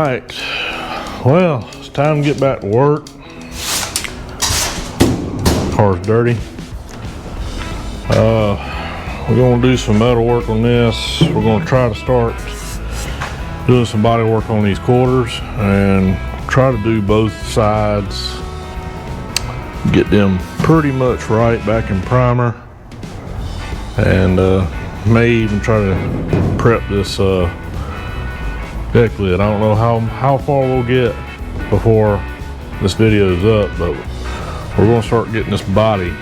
right, well, it's time to get back to work. Car's dirty. We're gonna do some metal work on this. We're gonna try to start doing some body work on these quarters and try to do both sides, get them pretty much right back in primer, and may even try to prep this deck lid. I don't know how far we'll get before this video is up, but we're gonna start getting this body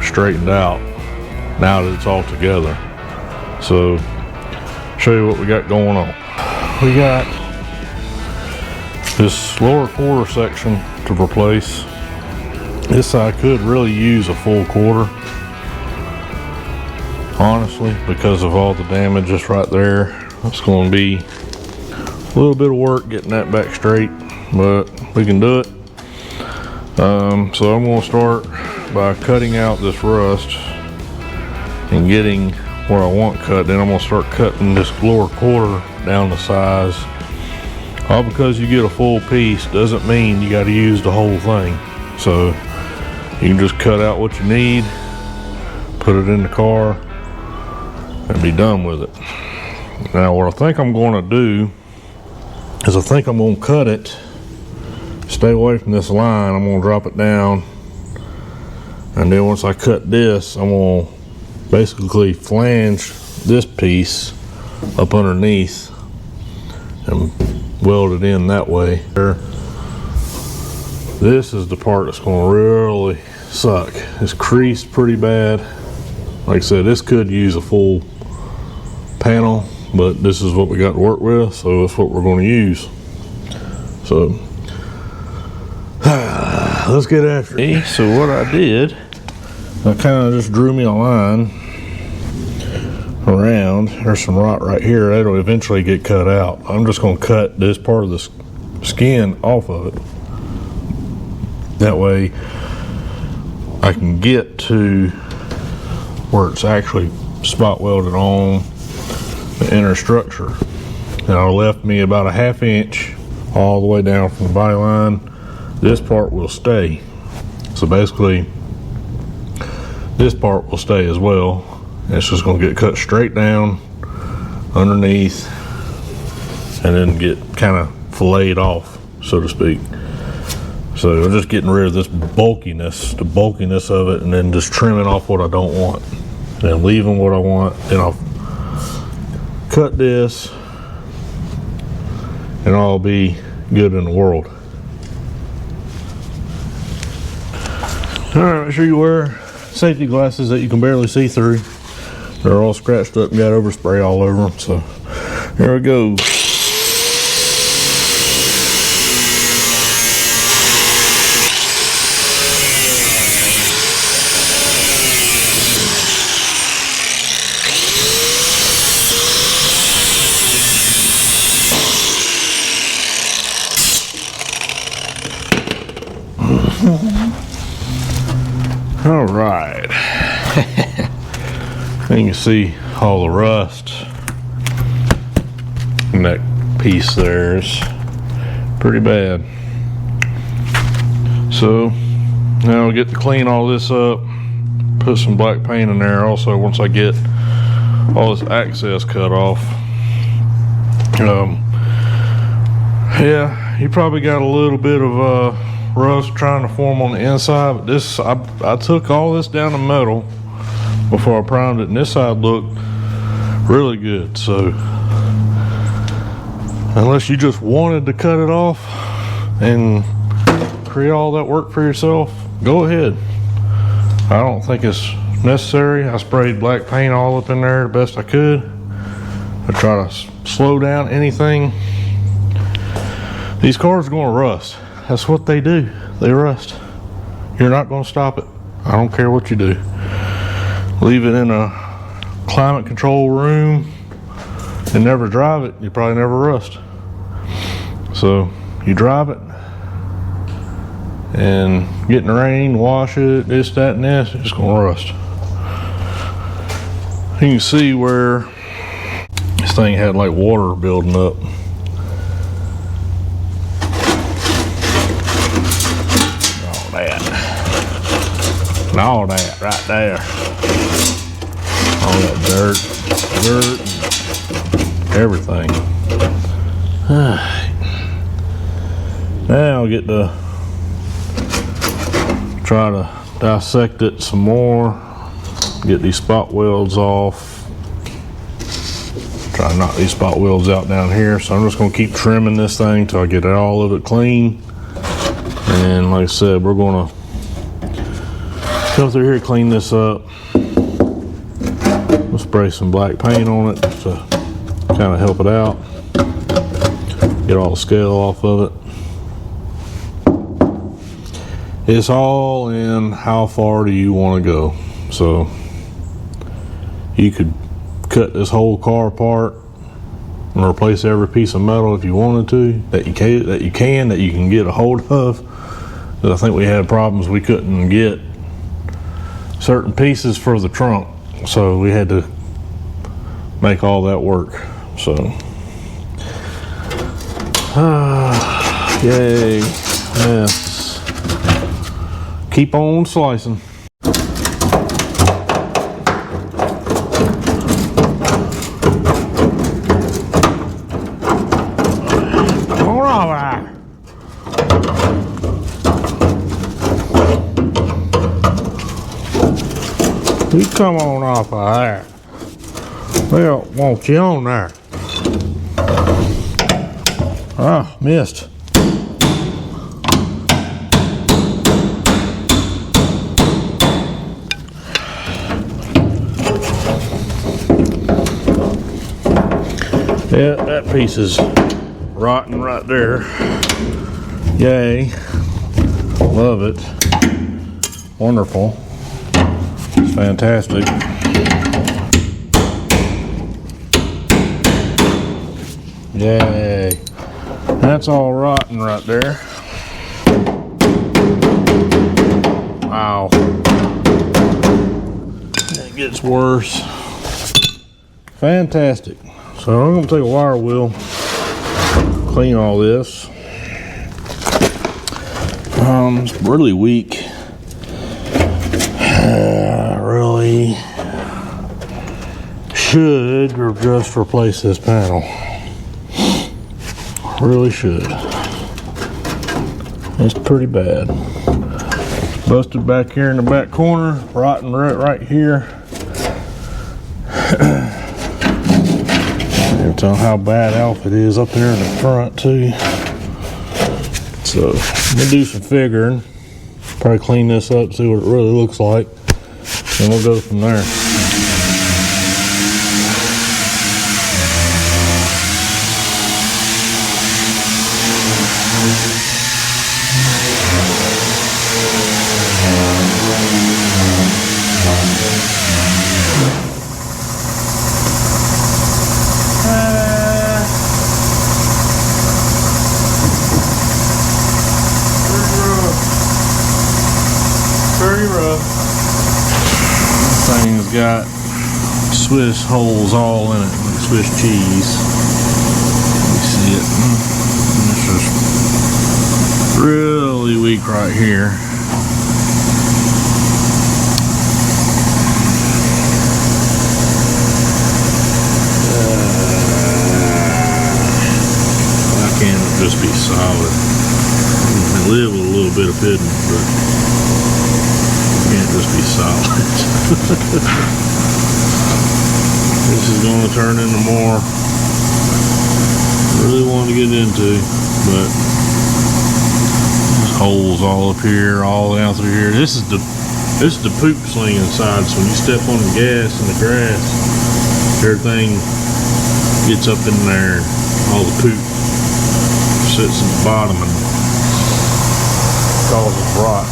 straightened out now that it's all together. So show you what we got going on. We got this lower quarter section to replace. This side could really use a full quarter, honestly, because of all the damage just right there. It's going to be a little bit of work getting that back straight, but we can do it. So I'm going to start by cutting out this rust and getting where I want cut. Then I'm going to start cutting this lower quarter down to size. All because you get a full piece doesn't mean you got to use the whole thing. So you can just cut out what you need, put it in the car, and be done with it. Now what I think I'm going to do is I think I'm going to cut it, stay away from this line. I'm going to drop it down, and then once I cut this, I'm going to basically flange this piece up underneath and weld it in that way. This is the part that's going to really suck. It's creased pretty bad. Like I said, this could use a full panel, but this is what we got to work with, so that's what we're going to use. So let's get after it. So what I did, I kind of just drew me a line around. There's some rot right here. That'll eventually get cut out. I'm just going to cut this part of the skin off of it. That way I can get to where it's actually spot welded on the inner structure. Now it left me about a 1/2 inch all the way down from the body line. This part will stay. So basically this part will stay as well. It's just going to get cut straight down underneath and then get kind of filleted off, so to speak. So I'm just getting rid of this bulkiness, the bulkiness of it, and then just trimming off what I don't want and leaving what I want. Then I'll cut this and I'll be good in the world. All right, make sure you wear safety glasses that you can barely see through. They're all scratched up and got overspray all over them. So here we go. All right. You can see all the rust in that piece there is pretty bad. So now I'll get to clean all this up, put some black paint in there also once I get all this access cut off. Yeah, you probably got a little bit of rust trying to form on the inside, but this I took all this down to metal before I primed it, and this side looked really good. So unless you just wanted to cut it off and create all that work for yourself, go ahead. I don't think it's necessary. I sprayed black paint all up in there the best I could. I try to slow down anything. These cars are going to rust. That's what they do. They rust. You're not going to stop it. I don't care what you do. Leave it in a climate control room and never drive it, you probably never rust. So you drive it and get in the rain, wash it, this, that, and this, it's going to rust. You can see where this thing had like water building up. and all that right there. All that dirt, everything. Now I'll get to try to dissect it some more, get these spot welds off, try to knock these spot welds out down here. So I'm just going to keep trimming this thing till I get all of it clean. And like I said, we're going to come through here, clean this up. We'll spray some black paint on it to kind of help it out, get all the scale off of it. It's all in how far do you want to go. So you could cut this whole car apart and replace every piece of metal if you wanted to, that you can get a hold of. But I think we had problems, we couldn't get certain pieces for the trunk, so we had to make all that work. So yay, yes. Keep on slicing. All right. You come on off of there. We don't want you on there. Ah, missed. Yeah, that piece is rotten right there. Yay. Love it. Wonderful. It's fantastic. Yay. That's all rotten right there. Wow. It gets worse. Fantastic. So I'm going to take a wire wheel, clean all this. It's really weak. Really should just replace this panel. Really should. It's pretty bad. Busted back here in the back corner, rotten right here. Tell how bad Alfred is up there in the front too. So I'm gonna do some figuring, probably clean this up, see what it really looks like, and we'll go from there. Pretty rough. This thing's got Swiss holes all in it, like Swiss cheese. You see it. This is really weak right here. Why can't it just be solid? I live with a little bit of pitting, but can't just be solid. This is going to turn into more. I really want to get into, but there's holes all up here, all down through here. This is the poop sling inside. So when you step on the gas and the grass, everything gets up in there, and all the poop sits at the bottom and causes rot.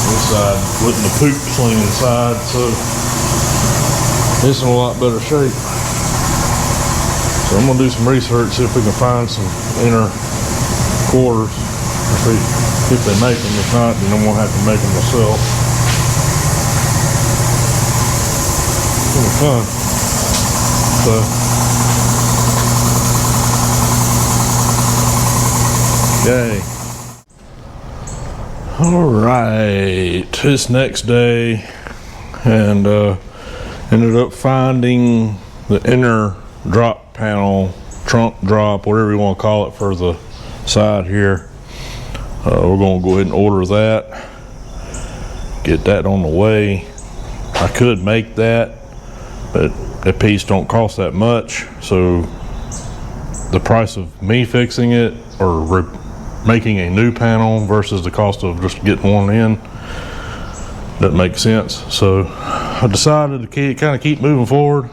This side wasn't the poop sling inside, so it's in a lot better shape. So I'm gonna do some research, see if we can find some inner quarters, if they make them. If not, then I'm gonna have to make them myself. It's fun. So, yay. All right, this next day, and ended up finding the inner drop panel, trunk drop, whatever you want to call it, for the side here. We're going to go ahead and order that, get that on the way. I could make that, but that piece don't cost that much, so the price of me fixing it or making a new panel versus the cost of just getting one in doesn't make sense. So I decided to kind of keep moving forward.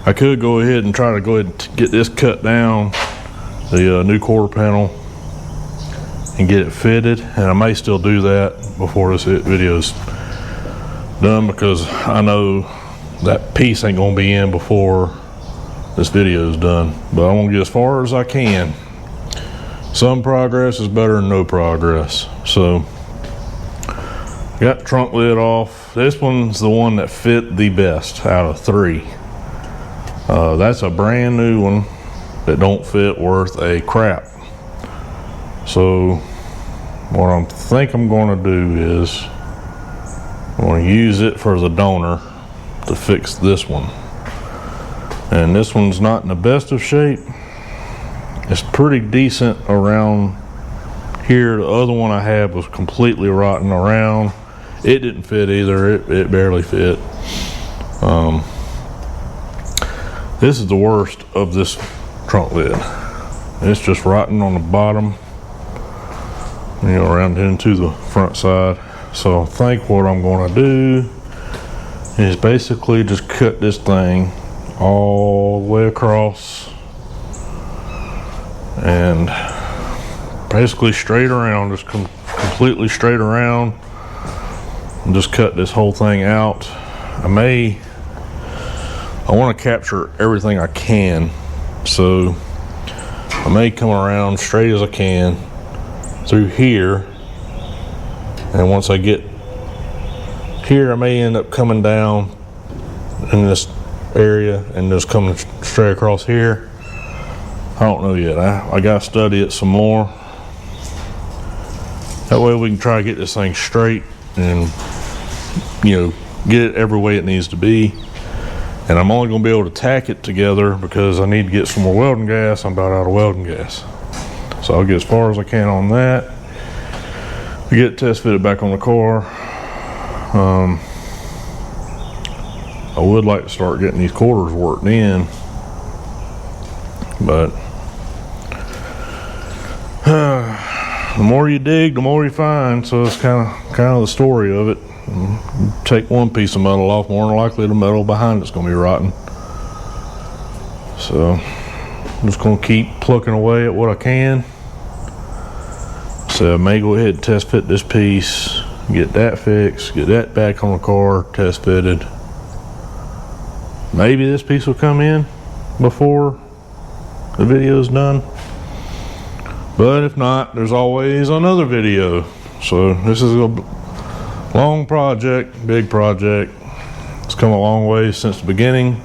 I could go ahead and try to go ahead and get this cut down, the new quarter panel, and get it fitted, and I may still do that before this video's done, because I know that piece ain't gonna be in before this video is done. But I want to get as far as I can. Some progress is better than no progress. So got the trunk lid off. This one's the one that fit the best out of three. That's a brand new one that don't fit worth a crap. So what I think I'm going to do is I'm going to use it for the donor to fix this one. And this one's not in the best of shape. It's pretty decent around here. The other one I had was completely rotten around. It didn't fit either. It barely fit. This is the worst of this trunk lid. It's just rotten on the bottom, you know, around into the front side. So I think what I'm going to do is basically just cut this thing all the way across and basically straight around, just completely straight around, and just cut this whole thing out. I want to capture everything I can, so I may come around straight as I can through here, and once I get here I may end up coming down in this area and just coming straight across here. I don't know yet. I gotta study it some more. That way we can try to get this thing straight and, you know, get it every way it needs to be. And I'm only gonna be able to tack it together because I need to get some more welding gas. I'm about out of welding gas. So I'll get as far as I can on that. We get it test fitted back on the car. I would like to start getting these quarters worked in, but the more you dig, the more you find. So it's kind of the story of it. Take one piece of metal off, more than likely the metal behind it's going to be rotten. So I'm just going to keep plucking away at what I can. So I may go ahead and test fit this piece, get that fixed, get that back on the car, test fitted. Maybe this piece will come in before the video is done. But if not, there's always another video. So this is a long project, big project. It's come a long way since the beginning.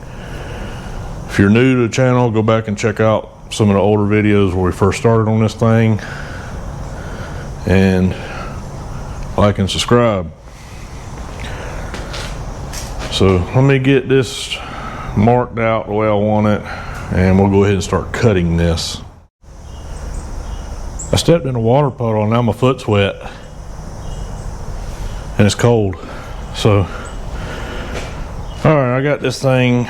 If you're new to the channel, go back and check out some of the older videos where we first started on this thing. And like and subscribe. So let me get this marked out the way I want it, and we'll go ahead and start cutting this. I stepped in a water puddle and now my foot's wet and it's cold. So alright, I got this thing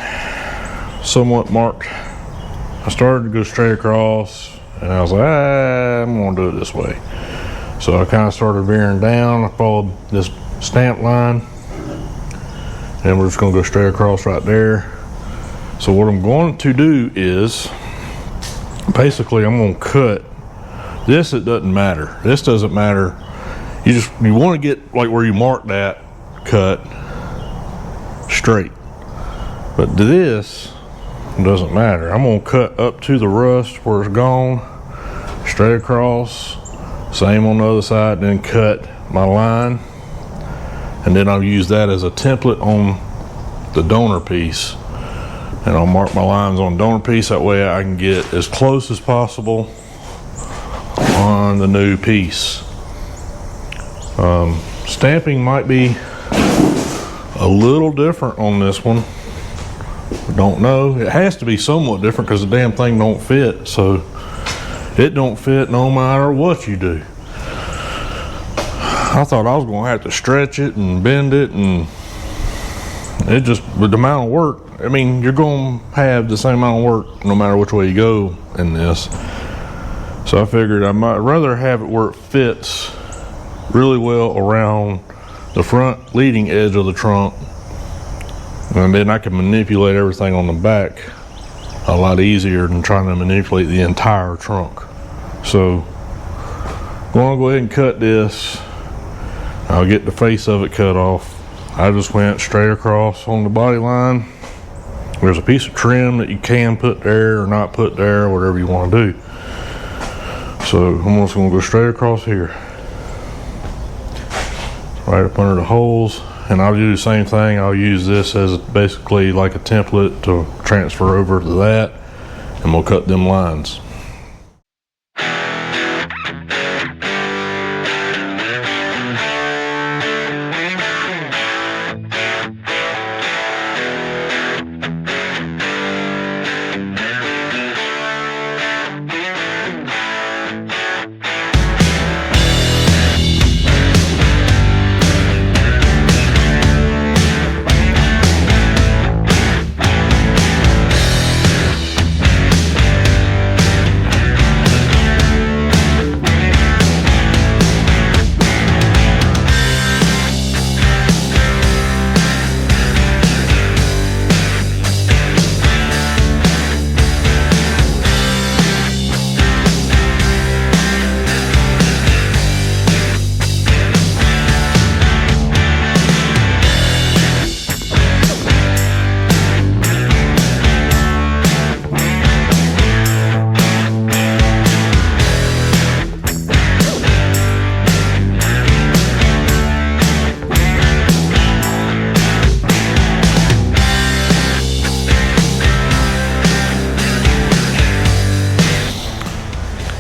somewhat marked. I started to go straight across and I was like, I'm gonna do it this way. So I kind of started veering down. I followed this stamp line and we're just gonna go straight across right there. So what I'm going to do is basically I'm going to cut this. It doesn't matter. This doesn't matter. You want to get like where you marked that cut straight. But this doesn't matter. I'm going to cut up to the rust where it's gone, straight across, same on the other side, then cut my line, and then I'll use that as a template on the donor piece. And I'll mark my lines on the donor piece, that way I can get as close as possible on the new piece. Stamping might be a little different on this one. Don't know. It has to be somewhat different because the damn thing don't fit. So it don't fit no matter what you do. I thought I was going to have to stretch it and bend it, and it just, with the amount of work, I mean, you're going to have the same amount of work no matter which way you go in this. So I figured I might rather have it where it fits really well around the front leading edge of the trunk, and then I can manipulate everything on the back a lot easier than trying to manipulate the entire trunk. So I'm going to go ahead and cut this. I'll get the face of it cut off. I just went straight across on the body line. There's a piece of trim that you can put there or not put there, whatever you want to do. So I'm just going to go straight across here, right up under the holes, and I'll do the same thing. I'll use this as basically like a template to transfer over to that, and we'll cut them lines.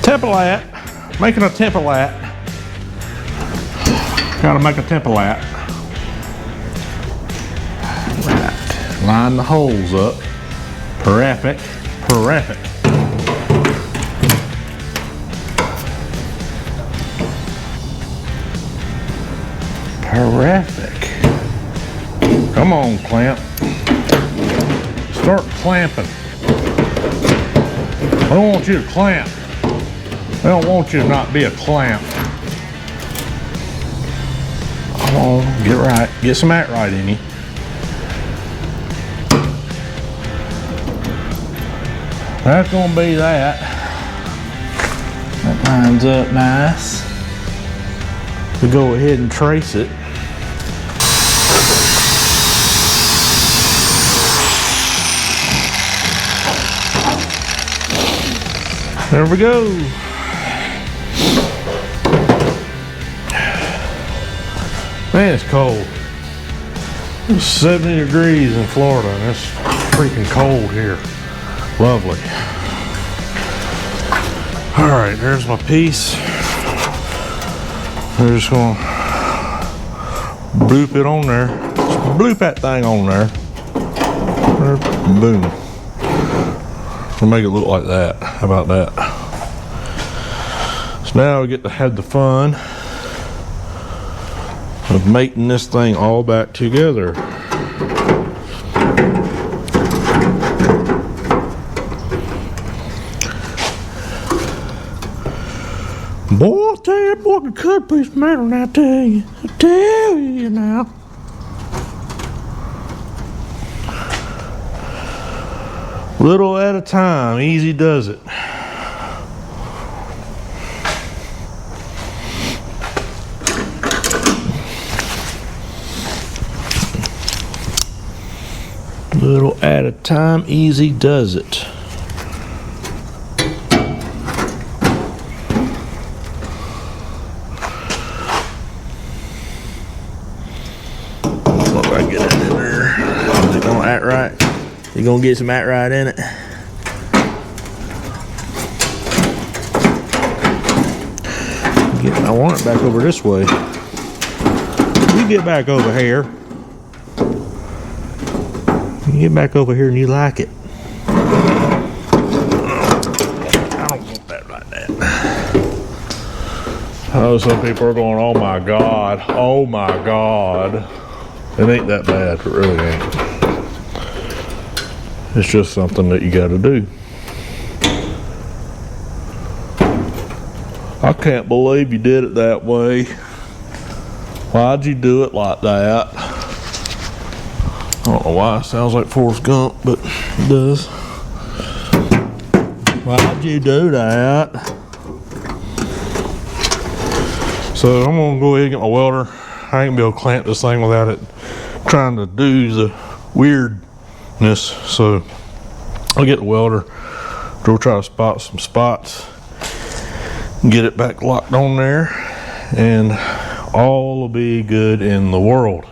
Template, making a template. Gotta make a template. Right, line the holes up. Perfect, perfect. Perfect. Come on, clamp. Start clamping. I don't want you to clamp. I don't want you to not be a clamp. Come on, get right. Get some act right in you. That's gonna be that. That lines up nice. We go ahead and trace it. There we go. Man, it's cold. It's 70 degrees in Florida, and it's freaking cold here. Lovely. All right, there's my piece. We're just gonna bloop it on there. Just bloop that thing on there. Boom. We'll make it look like that. How about that? So now we get to have the fun of mating this thing all back together. Boy, I tell you, that boy can cut a piece of metal, now I tell you. I tell you now. Little at a time, easy does it. Little at a time, easy does it. Look, I get it in there. Is it gonna act right? You gonna get some act right in it? I want it back over this way. get back over here. You get back over here and you like it. I don't want that like that. I know some people are going, oh my God, oh my God. It ain't that bad, it really ain't. It's just something that you gotta do. I can't believe you did it that way. Why'd you do it like that? I don't know why it sounds like Forrest Gump, but it does. Why'd you do that? So I'm gonna go ahead and get my welder. I ain't gonna be able to clamp this thing without it trying to do the weirdness. So I'll get the welder, go try to spot some spots, get it back locked on there, and all will be good in the world.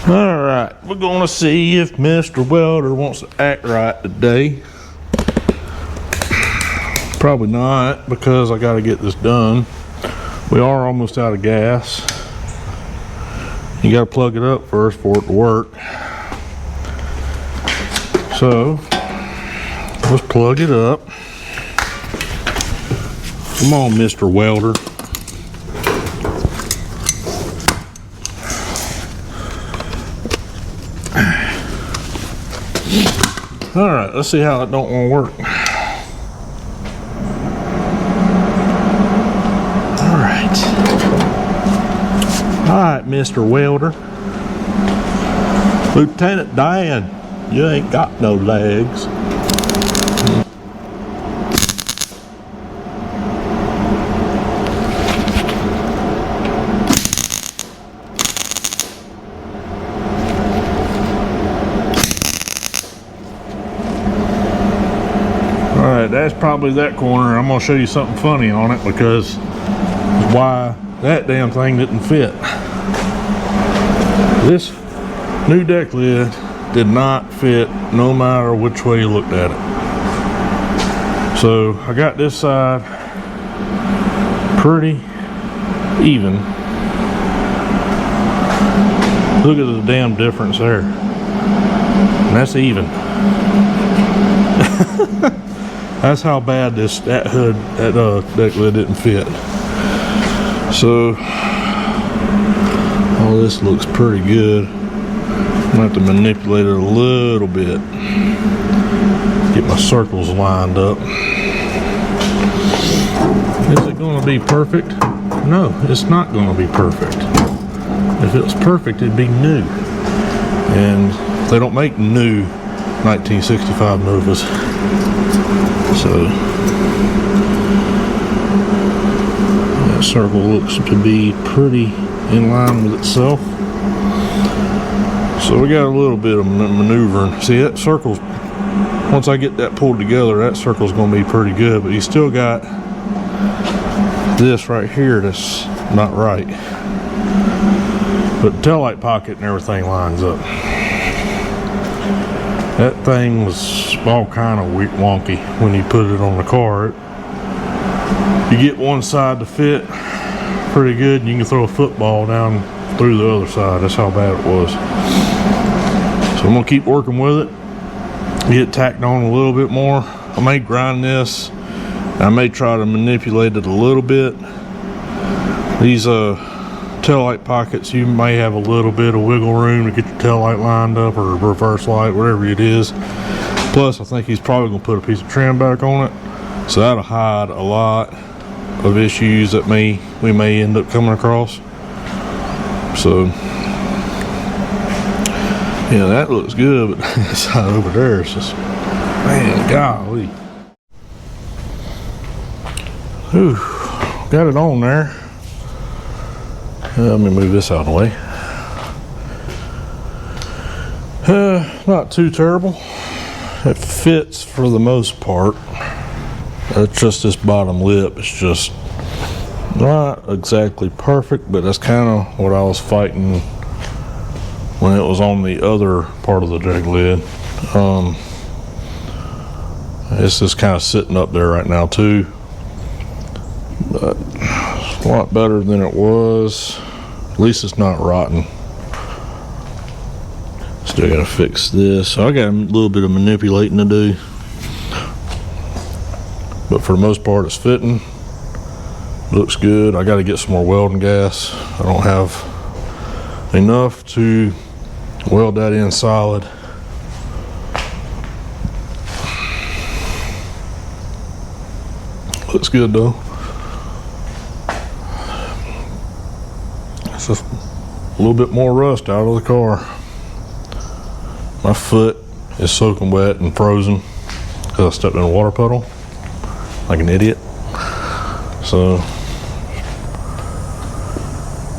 All right, we're gonna see if Mr. Welder wants to act right today. Probably not, because I gotta get this done. We are almost out of gas. You gotta plug it up first for it to work. So, let's plug it up. Come on, Mr. Welder. All right, let's see how it don't want to work. All right, Mr. Welder. Lieutenant Dan, you ain't got no legs. All right, that's probably that corner. I'm gonna show you something funny on it because why that damn thing didn't fit. This new deck lid did not fit no matter which way you looked at it. So I got this side pretty even. Look at the damn difference there. And that's even. That's how bad that deck lid didn't fit. So all this looks pretty good. I'm gonna have to manipulate it a little bit. Get my circles lined up. Is it gonna be perfect? No, it's not gonna be perfect. If it was perfect, it'd be new. And they don't make new 1965 Novas. So that circle looks to be pretty in line with itself. So we got a little bit of maneuvering. See, that circle's, once I get that pulled together, that circle's going to be pretty good, but you still got this right here that's not right. But the taillight pocket and everything lines up. That thing was all kind of wonky when you put it on the car. You get one side to fit pretty good and you can throw a football down through the other side. That's how bad it was. So I'm gonna keep working with it, get it tacked on a little bit more. I may grind this, I may try to manipulate it a little bit. These taillight pockets, you may have a little bit of wiggle room to get your taillight lined up, or reverse light, whatever it is. Plus I think he's probably gonna put a piece of trim back on it, so that'll hide a lot of issues that we may end up coming across. So yeah, that looks good, but that side over there is just, man, golly. Whew, got it on there. Let me move this out of the way. Not too terrible. It fits for the most part. It's just this bottom lip. It's just not exactly perfect, but that's kind of what I was fighting when it was on the other part of the deck lid. It's just kind of sitting up there right now too. But a lot better than it was. At least it's not rotten. Still gotta fix this. So I got a little bit of manipulating to do, but for the most part it's fitting. Looks good. I gotta get some more welding gas. I don't have enough to weld that in solid. Looks good though. It's just a little bit more rust out of the car. My foot is soaking wet and frozen because I stepped in a water puddle like an idiot. So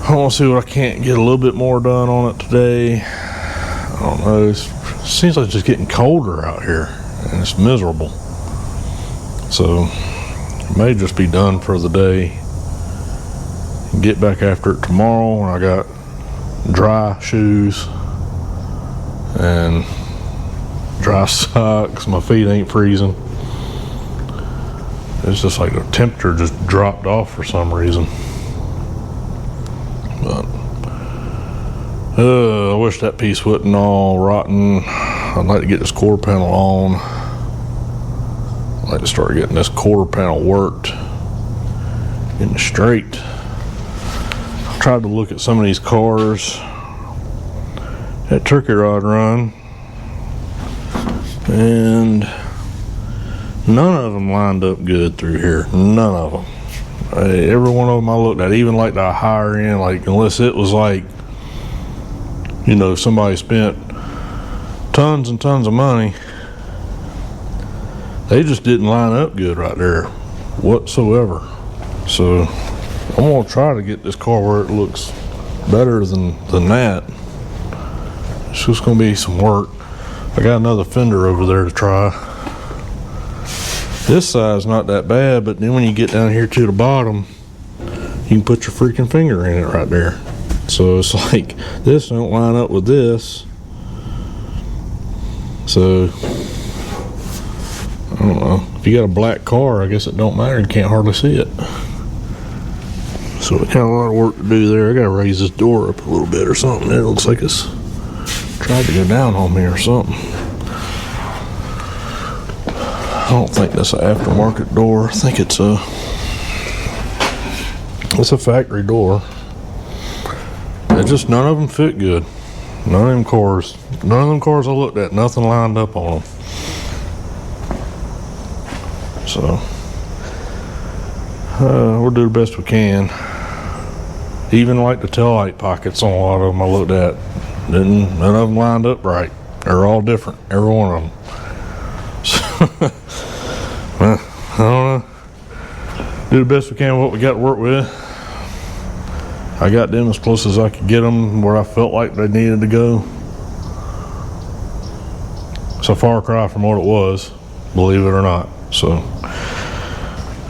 I want to see what I can't get a little bit more done on it today. I don't know. It seems like it's just getting colder out here and it's miserable. So it may just be done for the day. Get back after it tomorrow when I got dry shoes and dry socks. My feet ain't freezing. It's just like the temperature just dropped off for some reason. But I wish that piece wasn't all rotten. I'd like to get this quarter panel on. I'd like to start getting this quarter panel worked, getting it straight. I tried to look at some of these cars at Turkey Rod Run, and none of them lined up good through here. None of them. Every one of them I looked at, even like the higher end, like unless it was like, you know, somebody spent tons and tons of money, they just didn't line up good right there whatsoever. So I'm gonna try to get this car where it looks better than that. It's just gonna be some work. I got another fender over there to try. This side's not that bad, but then when you get down here to the bottom, you can put your freaking finger in it right there. So it's like, this don't line up with this. So, I don't know. If you got a black car, I guess it don't matter. You can't hardly see it. So we got a lot of work to do there. I gotta raise this door up a little bit or something. It looks like it's tried to go down on me or something. I don't think that's an aftermarket door. I think it's a factory door. It just, none of them fit good. None of them cars I looked at, nothing lined up on them. So we'll do the best we can. Even like the taillight pockets on a lot of them I looked at, none of them lined up right. They're all different, every one of them. So, I don't know. Do the best we can with what we got to work with. I got them as close as I could get them where I felt like they needed to go. It's a far cry from what it was, believe it or not. So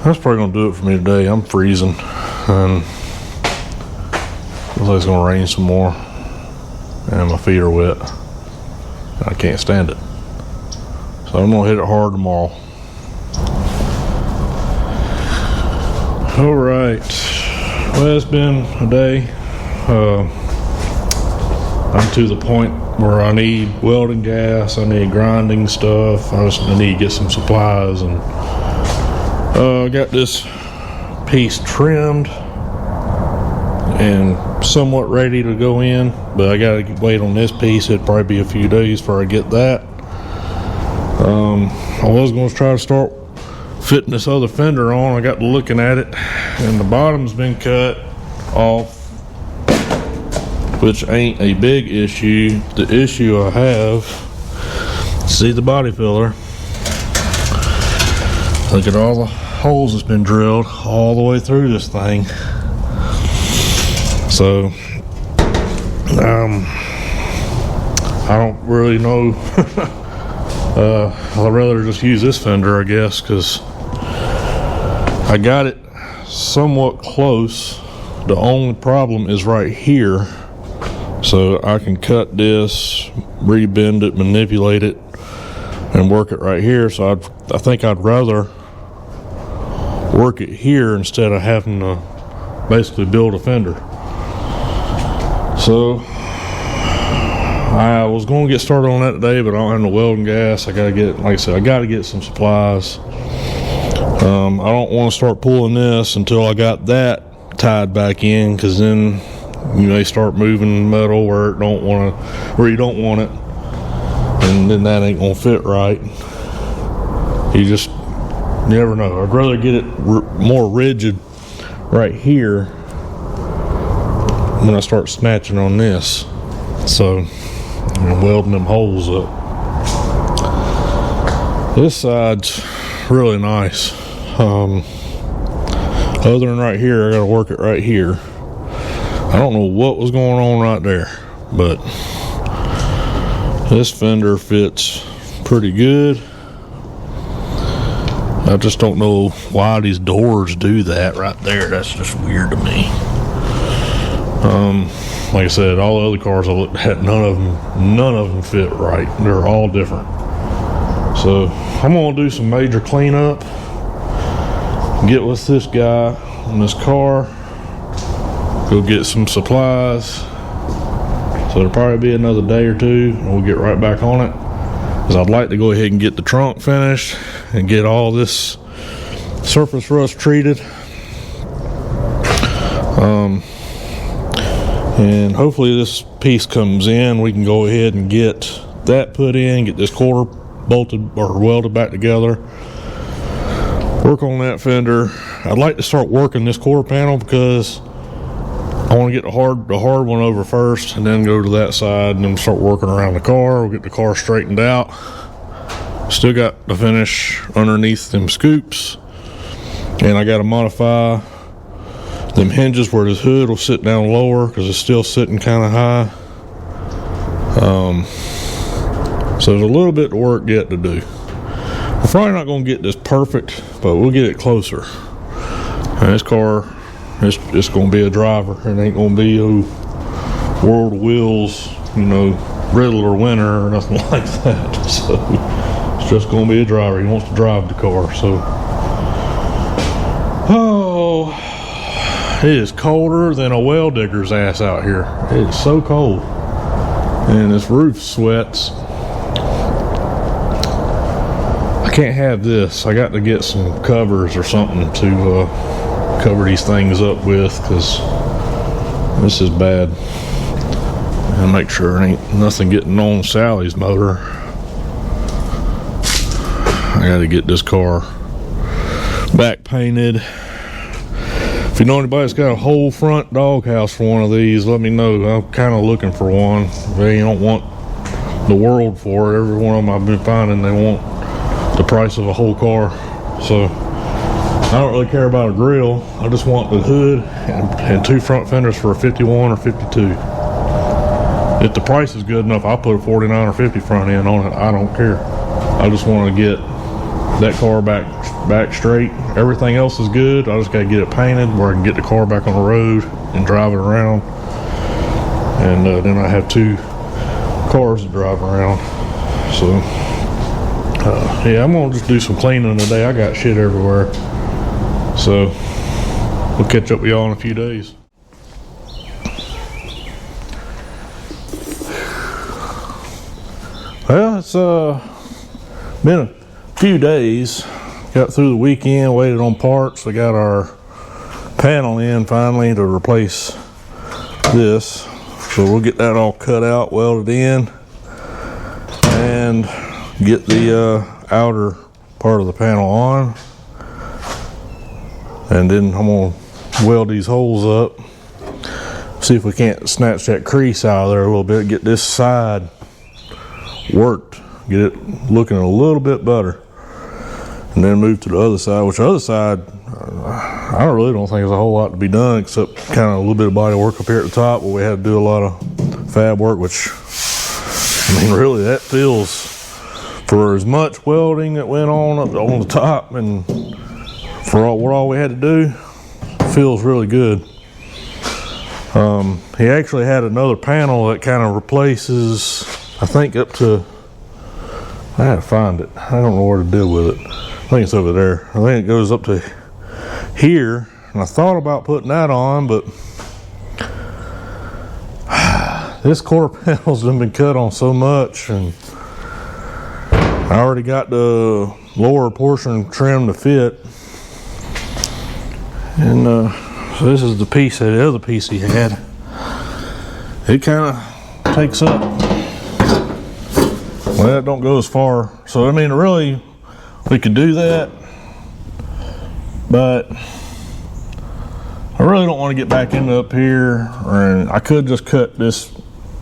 that's probably gonna do it for me today. I'm freezing and looks like it's gonna rain some more and my feet are wet. I can't stand it. So I'm gonna hit it hard tomorrow. All right. Well, it's been a day. I'm to the point where I need welding gas, I need grinding stuff, I need to get some supplies, and I got this piece trimmed and somewhat ready to go in, but I gotta wait on this piece. It'd probably be a few days before I get that. I was going to try to start fitting this other fender on. I got to looking at it and the bottom's been cut off, which ain't a big issue. The issue I have, see the body filler, look at all the holes that's been drilled all the way through this thing. So I don't really know. I'd rather just use this fender, I guess, because I got it somewhat close. The only problem is right here. So I can cut this, rebend it, manipulate it, and work it right here. So I think I'd rather work it here instead of having to basically build a fender. So I was going to get started on that today, but I don't have no welding gas. I gotta get, like I said, I gotta get some supplies. I don't want to start pulling this until I got that tied back in, because then you may start moving metal where you don't want it, and then that ain't gonna fit right. You never know. I'd rather get it more rigid right here when I start snatching on this. So I'm welding them holes up. This side's really nice. Other than right here, I gotta work it right here. I don't know what was going on right there, but this fender fits pretty good. I just don't know why these doors do that right there. That's just weird to me. Like I said, all the other cars I looked at, none of them fit right. They're all different. So I'm gonna do some major cleanup, get with this guy on this car, go get some supplies. So it'll probably be another day or two, and we'll get right back on it. Because I'd like to go ahead and get the trunk finished and get all this surface rust treated. And hopefully this piece comes in, we can go ahead and get that put in, get this quarter bolted or welded back together, work on that fender. I'd like to start working this quarter panel because I want to get the hard one over first, and then go to that side and then start working around the car. We'll get the car straightened out. Still got to finish underneath them scoops, and I got to modify them hinges where this hood will sit down lower because it's still sitting kind of high. So there's a little bit of work yet to do. We're probably not going to get this perfect, but we'll get it closer. And this car, it's going to be a driver. It ain't going to be a World of Wheels, Riddler winner or nothing like that. So it's just going to be a driver. He wants to drive the car. So, it is colder than a well digger's ass out here. It is so cold. And this roof sweats. I can't have this. I got to get some covers or something to cover these things up with, because this is bad. And make sure there ain't nothing getting on Sally's motor. I got to get this car back painted. If you know anybody that's got a whole front doghouse for one of these, let me know. I'm kind of looking for one. They don't want the world for it. Every one of them I've been finding, they want the price of a whole car. So I don't really care about a grill. I just want the hood and two front fenders for a 51 or 52. If the price is good enough, I'll put a 49 or 50 front end on it. I don't care. I just want to get that car back straight. Everything else is good. I just got to get it painted where I can get the car back on the road and drive it around. And then I have two cars to drive around. So yeah, I'm gonna just do some cleaning today. I got shit everywhere. So we'll catch up with y'all in a few days. Well, it's been a few days. Got through the weekend, waited on parts. We got our panel in finally to replace this. So we'll get that all cut out, welded in, and get the outer part of the panel on. And then I'm gonna weld these holes up, see if we can't snatch that crease out of there a little bit, get this side worked, get it looking a little bit better, and then move to the other side, which the other side, I really don't think there's a whole lot to be done except kind of a little bit of body work up here at the top, where we had to do a lot of fab work, which, I mean, really that feels, for as much welding that went on up on the top and for all we had to do, feels really good. He actually had another panel that kind of replaces, I think up to, I had to find it. I don't know where to deal with it. I think it's over there. I think it goes up to here, and I thought about putting that on, but this quarter panel's been cut on so much, and I already got the lower portion trimmed to fit. And so this is the piece, the other piece he had. It kind of takes up. Well, that don't go as far. So I mean, really, we could do that, but I really don't want to get back into up here. Or I could just cut this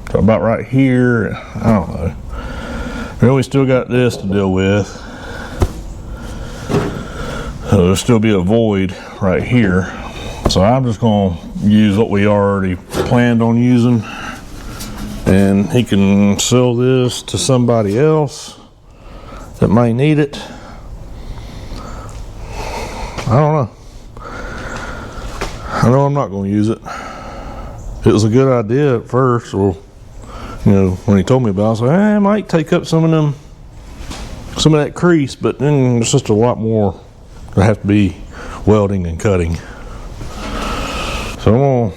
to about right here. I don't know. Really, still got this to deal with. So there'll still be a void right here. So I'm just going to use what we already planned on using. And he can sell this to somebody else that might need it. I don't know. I know I'm not going to use it. It was a good idea at first, or you know, when he told me about it, I was like, I might take up some of that crease, but then there's just a lot more that have to be welding and cutting. So I'm gonna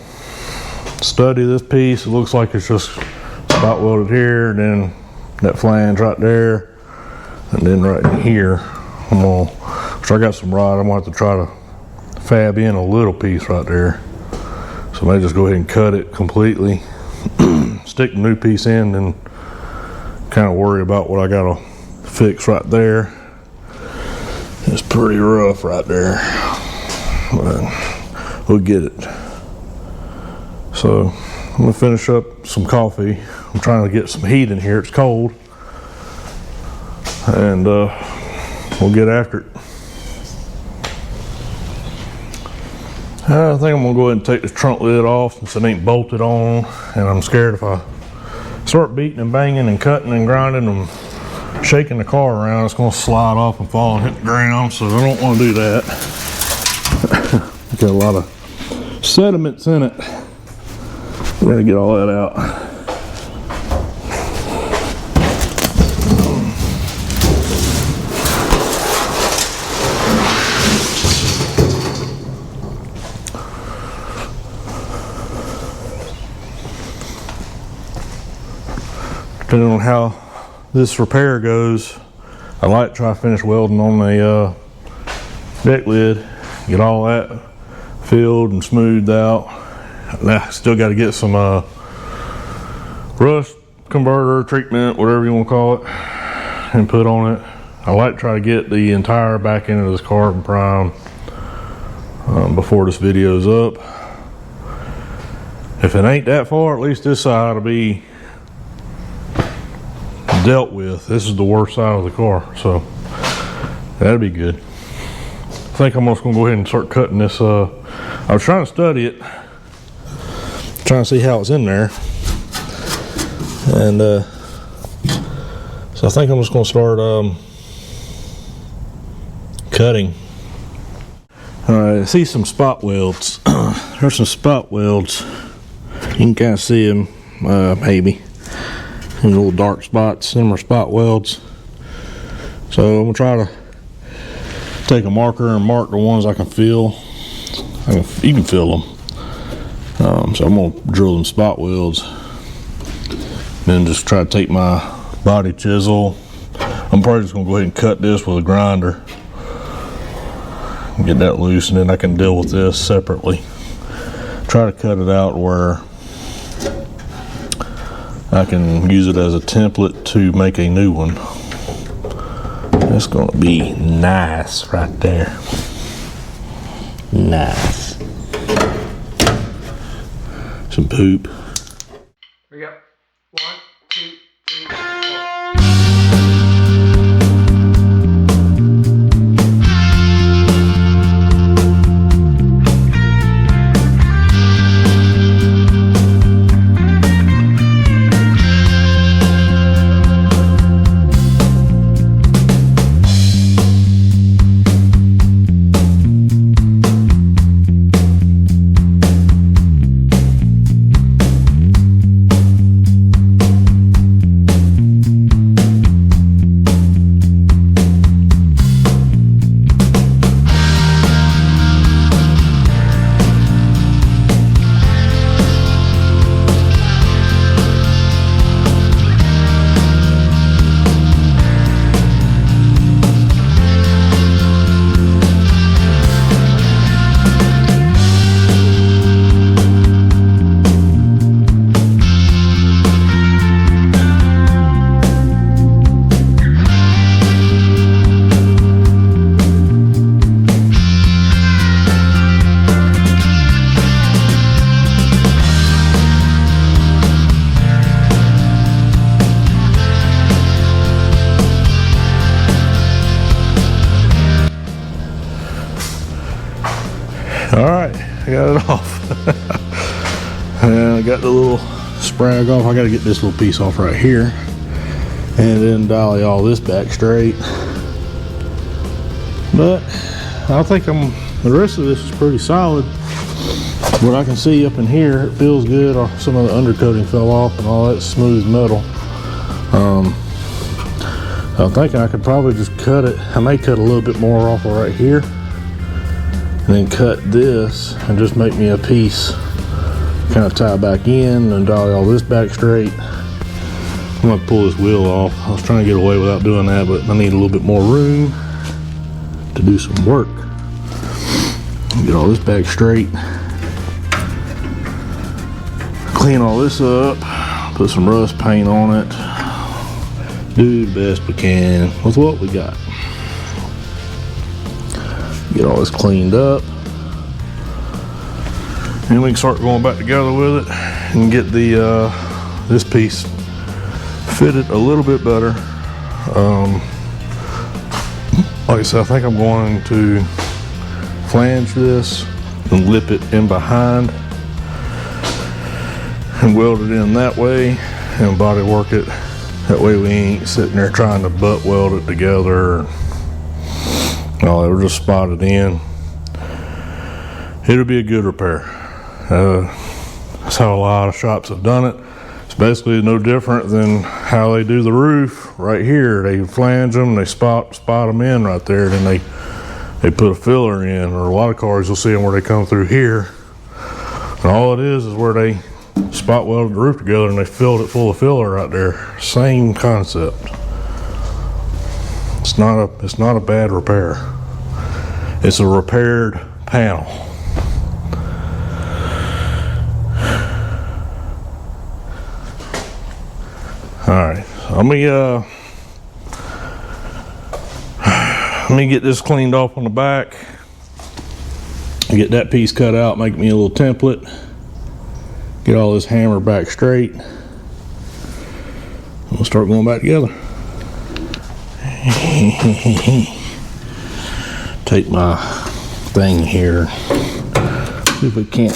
study this piece. It looks like it's just spot welded here, and then that flange right there, and then right in here. So I got some rod. I'm gonna have to try to fab in a little piece right there. So I may just go ahead and cut it completely, stick the new piece in, and kind of worry about what I gotta fix right there. It's pretty rough right there, but we'll get it. So I'm gonna finish up some coffee. I'm trying to get some heat in here. It's cold, and we'll get after it. I think I'm gonna go ahead and take the trunk lid off since it ain't bolted on, and I'm scared if I start beating and banging and cutting and grinding and shaking the car around, it's gonna slide off and fall and hit the ground, so I don't want to do that. Got a lot of sediments in it. We're gonna get all that out. Depending on how this repair goes, I like to try to finish welding on the deck lid, get all that filled and smoothed out. Now, still got to get some rust converter treatment, whatever you want to call it, and put on it. I like to try to get the entire back end of this carbon prime before this video's up. If it ain't that far, at least this side will be dealt with. This is the worst side of the car, so that'd be good. I think I'm just gonna go ahead and start cutting this. I was trying to study it, trying to see how it's in there, and so I think I'm just gonna start cutting. I see some spot welds. There's some spot welds. You can kind of see them, maybe. And little dark spots, them are spot welds. So I'm gonna try to take a marker and mark the ones I can feel. You can feel them. So I'm gonna drill them spot welds. Then just try to take my body chisel. I'm probably just gonna go ahead and cut this with a grinder. Get that loose, and then I can deal with this separately. Try to cut it out where I can use it as a template to make a new one. That's gonna be nice right there. Nice. Some poop. Here we go. 1, 2, 3, 4. cut it off. And I got the little sprag off. I got to get this little piece off right here, and then dolly all this back straight. But I think the rest of this is pretty solid. What I can see up in here, it feels good. Some of the undercoating fell off and all that smooth metal. I'm thinking I could probably just cut it. I may cut a little bit more off of right here, and then cut this and just make me a piece, kind of tie back in and dolly all this back straight. I'm gonna pull this wheel off. I was trying to get away without doing that, but I need a little bit more room to do some work. Get all this back straight. Clean all this up. Put some rust paint on it. Do the best we can with what we got. Get all this cleaned up. And we can start going back together with it and get the this piece fitted a little bit better. Like I said, I think I'm going to flange this and lip it in behind and weld it in that way and body work it. That way we ain't sitting there trying to butt weld it together. No, it'll just spot it in. It'll be a good repair. That's how a lot of shops have done it. It's basically no different than how they do the roof right here. They flange them, they spot them in right there, then they put a filler in. Or a lot of cars you'll see them where they come through here, and all it is where they spot welded the roof together and they filled it full of filler right there. Same concept. It's not a bad repair. It's a repaired panel. Alright, let me get this cleaned off on the back. Get that piece cut out, make me a little template. Get all this hammer back straight. We'll start going back together. Take my thing here. See if we can't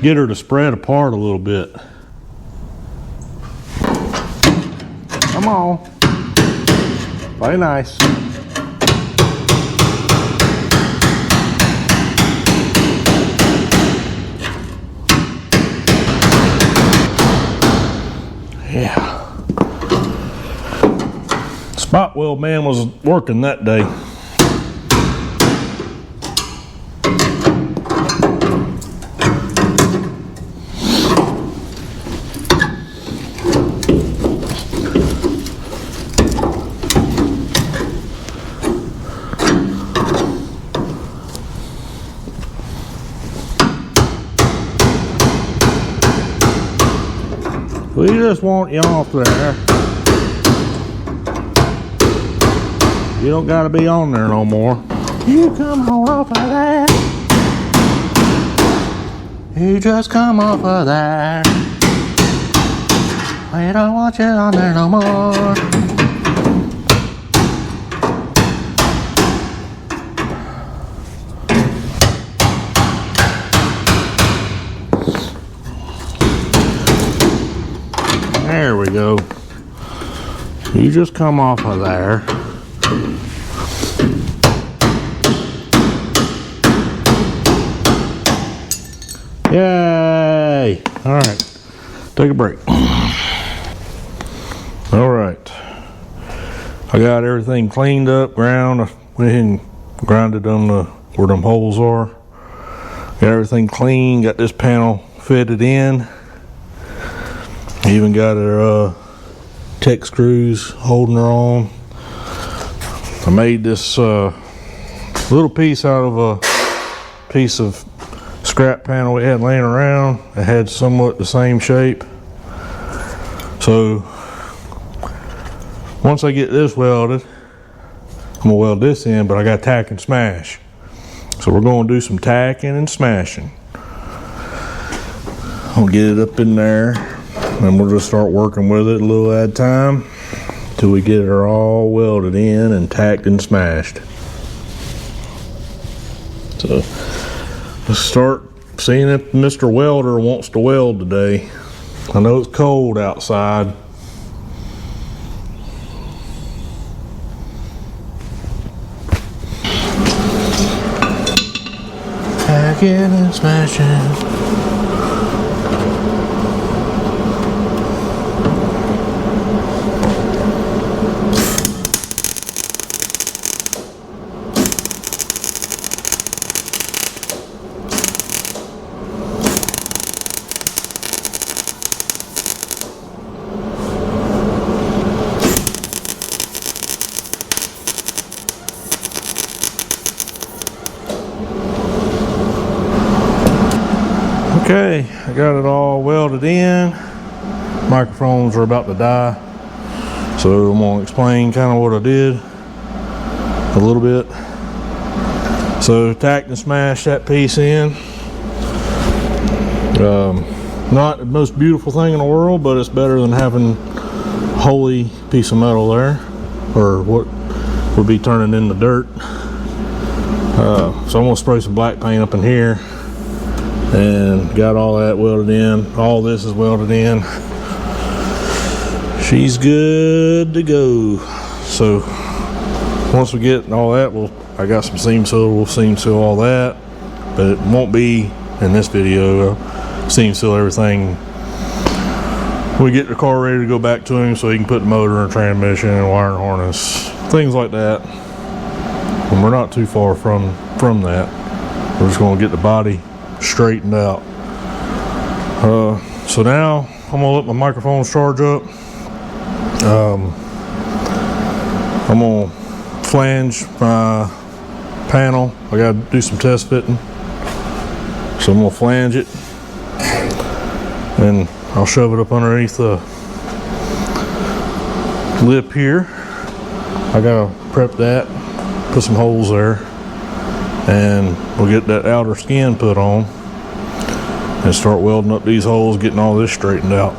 get her to spread apart a little bit. Come on. Play nice. Yeah. Spot weld man was working that day. We just want you off there. You don't gotta be on there no more. You come on off of there. You just come off of there. We don't want you on there no more. There we go. You just come off of there. Yay! All right, take a break. All right, I got everything cleaned up, ground. I went ahead and grinded on where them holes are. Got everything clean. Got this panel fitted in. Even got her tech screws holding her on. I made this little piece out of a piece of scrap panel we had laying around. It had somewhat the same shape. So once I get this welded, I'm gonna weld this in, but I got tack and smash. So we're gonna do some tacking and smashing. I'll get it up in there, and we'll just start working with it a little at a time till we get her all welded in and tacked and smashed. So let's start seeing if Mr. Welder wants to weld today. I know it's cold outside. Hacking and smashing. Okay, I got it all welded in. Microphones are about to die, so I'm gonna explain kind of what I did a little bit. So tacked and smashed that piece in. Not the most beautiful thing in the world, but it's better than having a holy piece of metal there, or what would be turning into dirt. So I'm gonna spray some black paint up in here. And got all that welded in. All this is welded in. She's good to go. So once we get all that, I got some seam seal. We'll seam seal all that, but it won't be in this video. Seam seal everything. We get the car ready to go back to him so he can put the motor and transmission and wire and harness, things like that. And we're not too far from that. We're just going to get the body straightened out. So now I'm gonna let my microphones charge up. I'm gonna flange my panel. I gotta do some test fitting, so I'm gonna flange it and I'll shove it up underneath the lip here. I gotta prep that, put some holes there, and we'll get that outer skin put on and start welding up these holes, getting all this straightened out.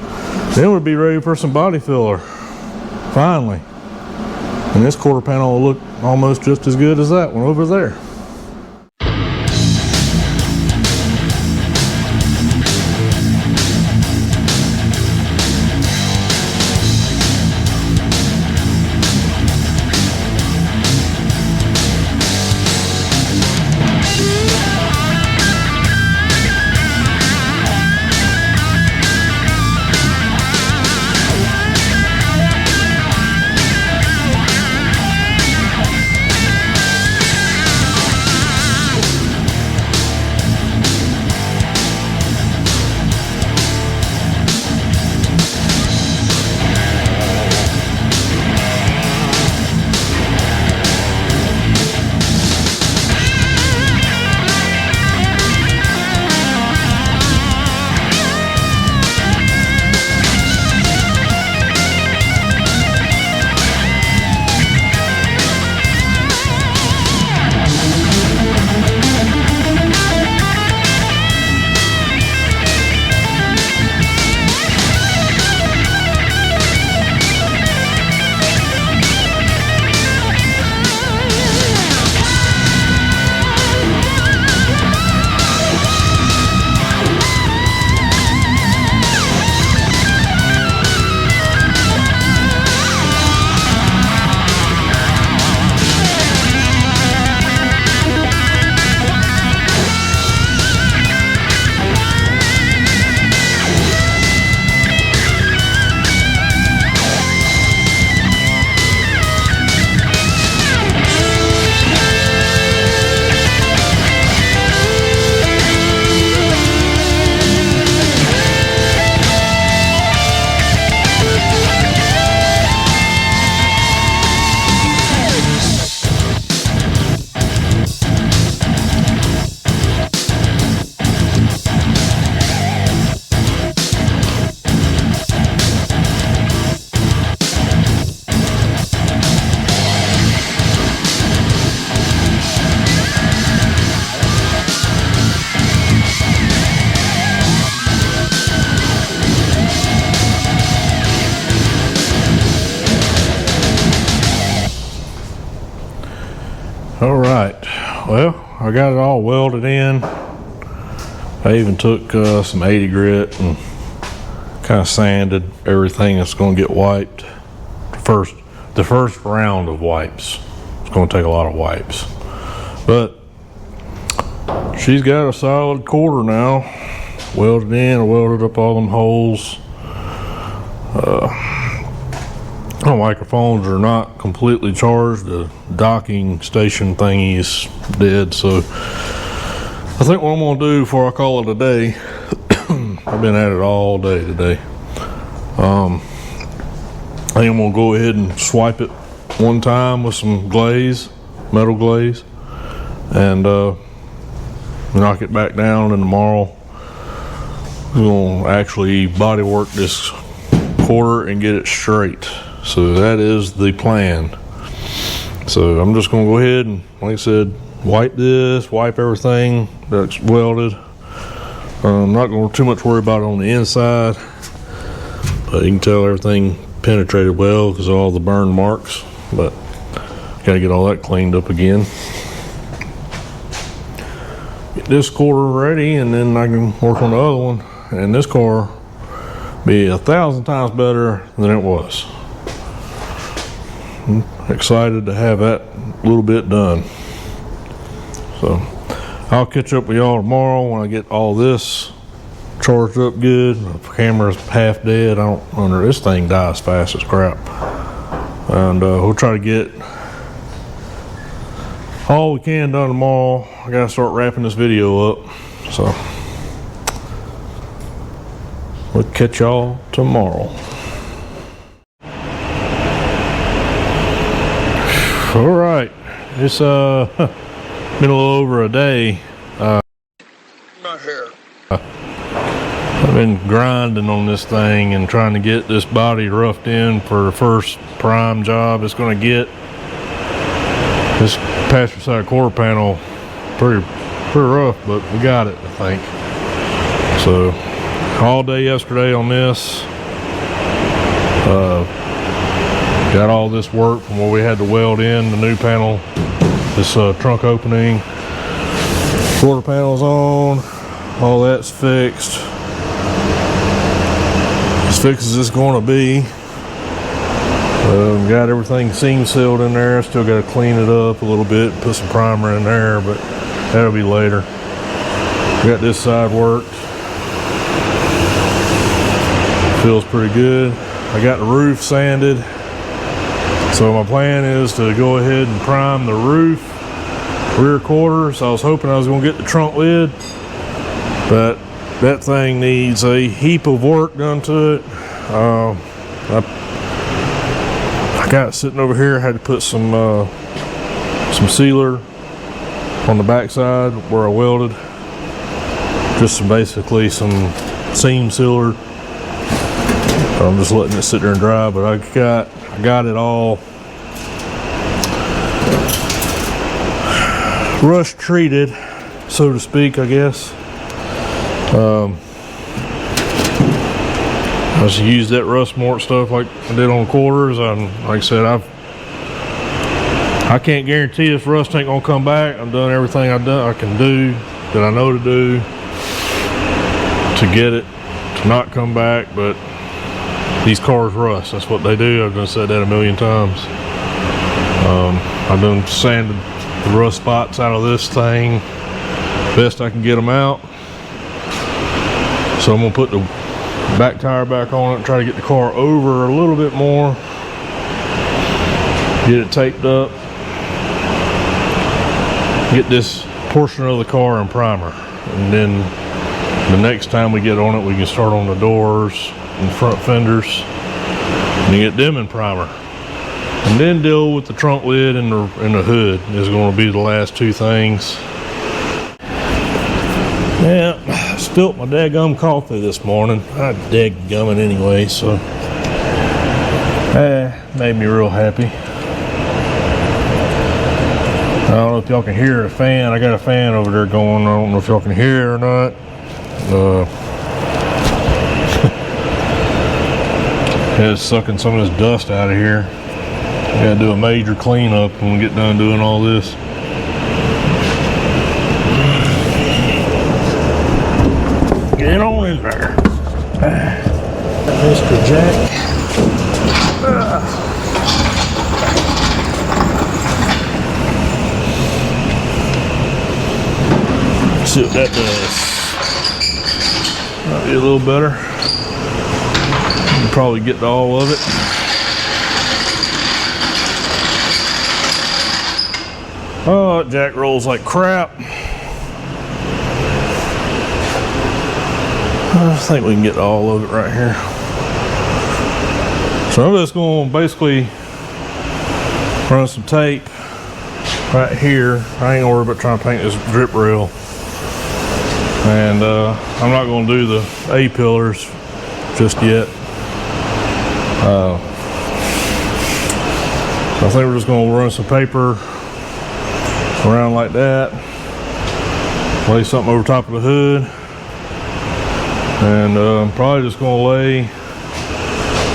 Then we'll be ready for some body filler, finally. And this quarter panel will look almost just as good as that one over there. All right, well, I got it all welded in. I even took some 80 grit and kind of sanded everything that's going to get wiped. The first round of wipes. It's going to take a lot of wipes. But she's got a solid quarter now. Welded in, I welded up all them holes. The microphones are not completely charged. The docking station thingy is dead, so I think what I'm gonna do before I call it a day, I've been at it all day today. I think I'm gonna go ahead and swipe it one time with some glaze, metal glaze, and knock it back down, and tomorrow we're gonna actually body work this quarter and get it straight. So that is the plan. So I'm just gonna go ahead and, like I said, wipe this, wipe everything that's welded. I'm not gonna too much worry about it on the inside, but you can tell everything penetrated well because of all the burn marks, but gotta get all that cleaned up again. Get this quarter ready, and then I can work on the other one, and this car be 1,000 times better than it was. I'm excited to have that little bit done. So I'll catch up with y'all tomorrow when I get all this charged up good. The camera's half dead. This thing dies fast as crap. And we'll try to get all we can done tomorrow. I gotta start wrapping this video up. So we'll catch y'all tomorrow. All right, it's been a little over a day. My hair. I've been grinding on this thing and trying to get this body roughed in for the first prime job it's going to get. This passenger side quarter panel pretty rough, but we got it, I think. So all day yesterday on this. Got all this work from where we had to weld in the new panel, this trunk opening, quarter panel's on, all that's fixed. As fixed as it's going to be. Got everything seam sealed in there. Still got to clean it up a little bit, put some primer in there, but that'll be later. Got this side worked. Feels pretty good. I got the roof sanded. So my plan is to go ahead and prime the roof, rear quarter. So I was hoping I was going to get the trunk lid, but that thing needs a heap of work done to it. I got it sitting over here. I had to put some sealer on the backside where I welded. Just basically some seam sealer. I'm just letting it sit there and dry, but I got it all rust treated, so to speak, I guess. I just used that rust mort stuff like I did on quarters. Like I said, I can't guarantee this rust ain't gonna come back. I've done everything I can do that I know to do to get it to not come back, but these cars rust. That's what they do. I've done said that a million times. I've done sanded the rust spots out of this thing best I can get them out. So I'm gonna put the back tire back on it and try to get the car over a little bit more, get it taped up, get this portion of the car in primer, and then the next time we get on it we can start on the doors and front fenders and get them in primer, and then deal with the trunk lid and the hood is going to be the last two things. Yeah, I spilt my daggum coffee this morning. I daggum it anyway, so made me real happy. I don't know if y'all can hear a fan. I got a fan over there going. I don't know if y'all can hear it or not. It's sucking some of this dust out of here. Gotta do a major cleanup when we get done doing all this. Mr. Jack. See what that does. Might be a little better. You can probably get to all of it. Oh, that jack rolls like crap. I think we can get all of it right here. So I'm just going to basically run some tape right here. I ain't gonna worry about trying to paint this drip rail. And I'm not going to do the A-pillars just yet. I think we're just going to run some paper around like that. Lay something over top of the hood. And I'm probably just going to lay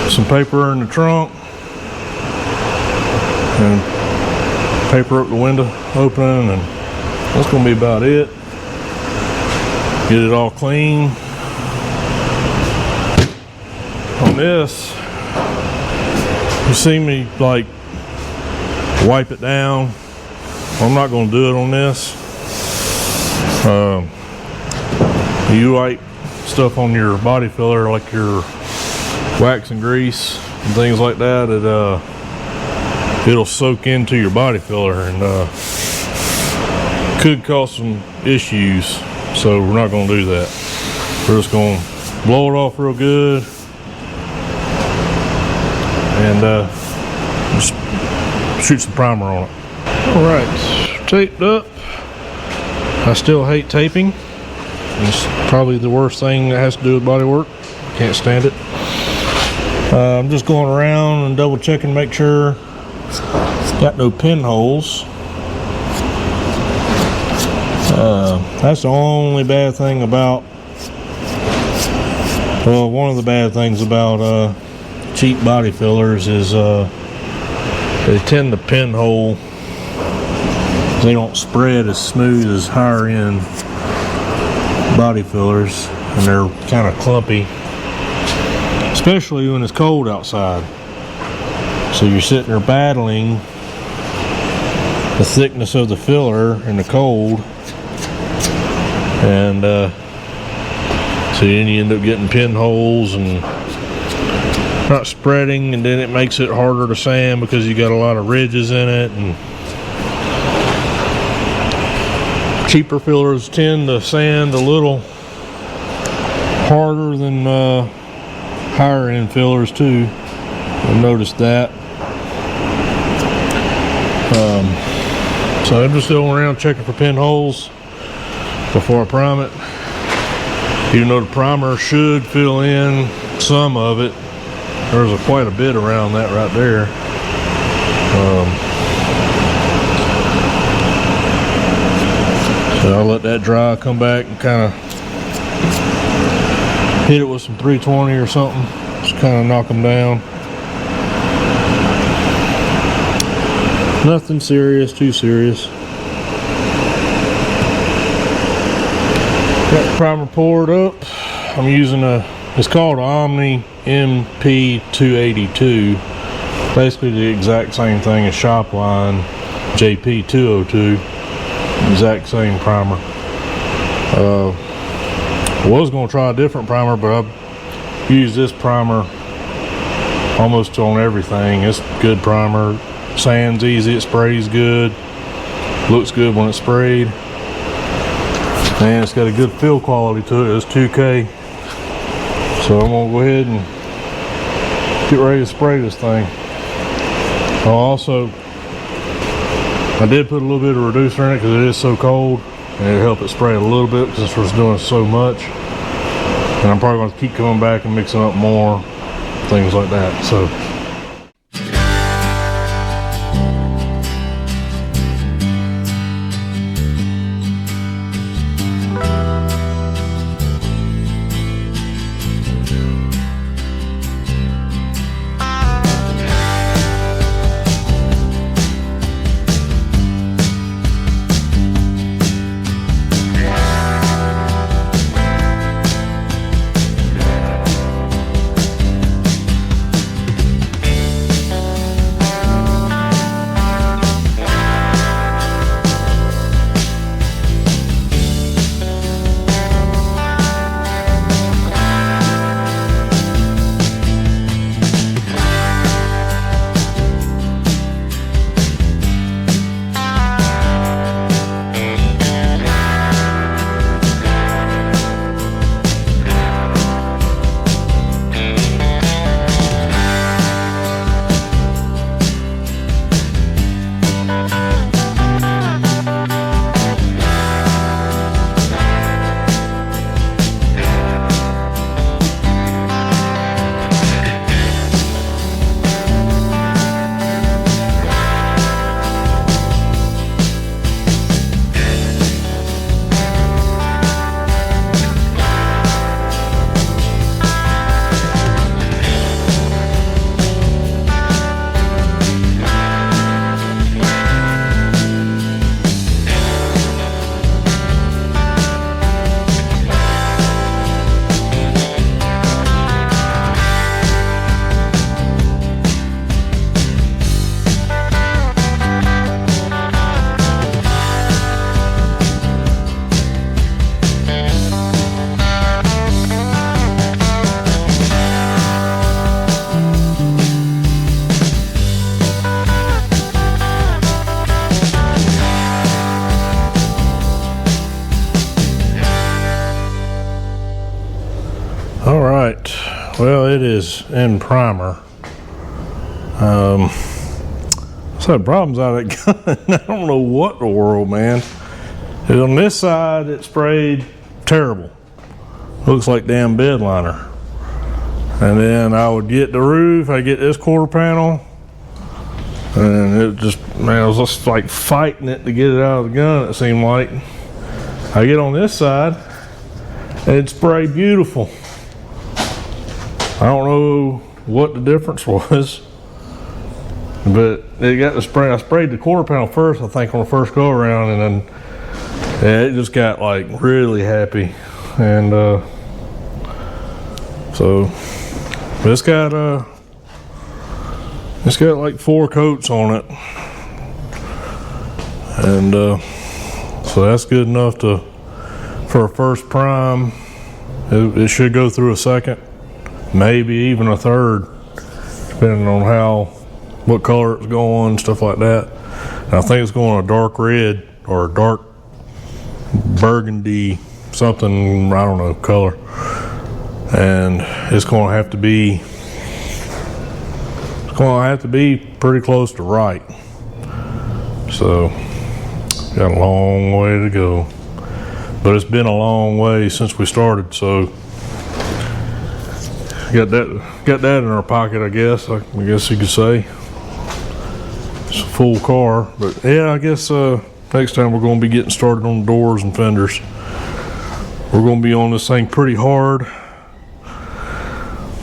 some paper in the trunk. And paper up the window opening. And that's going to be about it. Get it all clean. On this, you see me like wipe it down. I'm not going to do it on this. You wipe stuff on your body filler, like your wax and grease and things like that, it'll soak into your body filler and could cause some issues. So we're not going to do that. We're just going to blow it off real good and just shoot some primer on it. All right, taped up. I still hate taping. It's probably the worst thing that has to do with body work. Can't stand it. I'm just going around and double checking, make sure it's got no pinholes. That's the only bad thing about, well, one of the bad things about cheap body fillers is they tend to pinhole. They don't spread as smooth as higher end body fillers, and they're kind of clumpy, especially when it's cold outside. So you're sitting there battling the thickness of the filler in the cold, and so then you end up getting pinholes and not spreading, and then it makes it harder to sand because you got a lot of ridges in it. And cheaper fillers tend to sand a little harder than higher end fillers too. I've noticed that. So I'm just going around checking for pinholes before I prime it. Even though the primer should fill in some of it, there's quite a bit around that right there. So I'll let that dry, come back and kind of hit it with some 320 or something. Just kind of knock them down. Nothing serious, too serious. Got the primer poured up. I'm using it's called Omni MP282. Basically the exact same thing as Shopline JP202. Exact same primer. I was going to try a different primer, but I've used this primer almost on everything. It's good primer. Sands easy, it sprays good. Looks good when it's sprayed. And it's got a good feel quality to it. It's 2K. So I'm going to go ahead and get ready to spray this thing. I did put a little bit of reducer in it because it is so cold, and it'll help it spray a little bit because it's doing so much. And I'm probably going to keep coming back and mixing up more, things like that. So. Well, it is in primer. So the problems out of that gun, I don't know what in the world, man. On this side, it sprayed terrible. Looks like damn bed liner. And then I would get the roof, I get this quarter panel, and it just, man, I was just like fighting it to get it out of the gun, it seemed like. I get on this side, and it sprayed beautiful. I don't know what the difference was, but it got the spray. I sprayed the quarter panel first, I think, on the first go around, and then yeah, it just got like really happy. And so it's got like 4 coats on it, and so that's good enough for a first prime. It should go through a second, maybe even a third, depending on what color it's going, stuff like that. And I think it's going a dark red or a dark burgundy, something, I don't know, color. And it's going to have to be pretty close to right. So got a long way to go, but it's been a long way since we started. So got that in our pocket, I guess you could say. It's a full car, but yeah, I guess next time we're going to be getting started on the doors and fenders. We're going to be on this thing pretty hard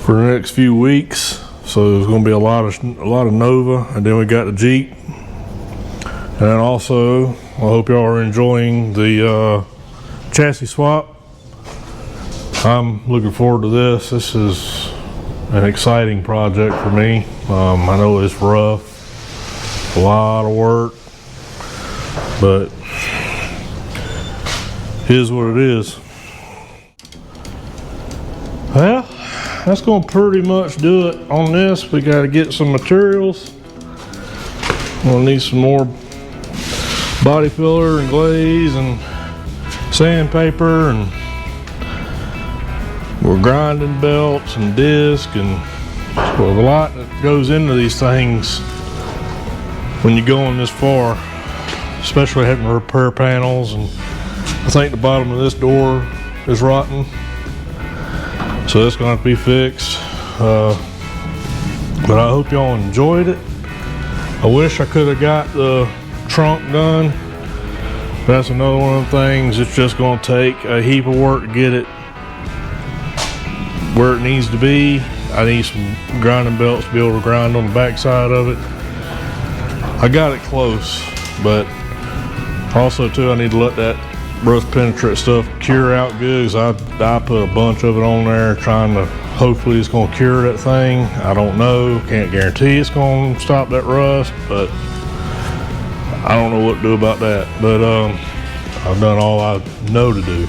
for the next few weeks. So there's going to be a lot of Nova, and then we got the Jeep. And then also, I hope y'all are enjoying the chassis swap. I'm looking forward to this. This is an exciting project for me. I know it's rough, a lot of work, but it is what it is. Well, that's going to pretty much do it on this. We got to get some materials. We'll need some more body filler and glaze and sandpaper, and we're grinding belts and disc, and well, a lot that goes into these things when you're going this far, especially having to repair panels. And I think the bottom of this door is rotten, so it's going to have to be fixed. But I hope y'all enjoyed it. I wish I could have got the trunk done. That's another one of the things. It's just going to take a heap of work to get it where it needs to be. I need some grinding belts to be able to grind on the back side of it. I got it close, but also too, I need to let that rust penetrant stuff cure out good, because I put a bunch of it on there trying to, hopefully it's going to cure that thing. I don't know, can't guarantee it's going to stop that rust, but I don't know what to do about that. But I've done all I know to do.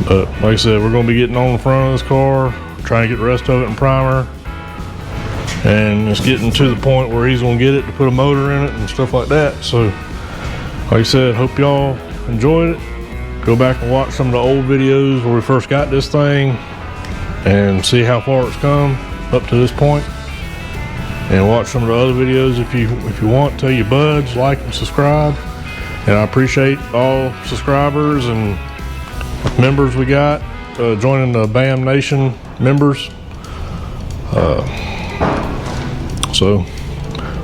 But like I said, we're going to be getting on the front of this car, trying to get the rest of it in primer, and it's getting to the point where he's going to get it to put a motor in it and stuff like that. So like I said, hope y'all enjoyed it. Go back and watch some of the old videos where we first got this thing and see how far it's come up to this point, and watch some of the other videos if you want. Tell your buds, like and subscribe. And I appreciate all subscribers and members we got joining the BAM Nation members. So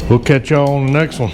we'll catch y'all on the next one.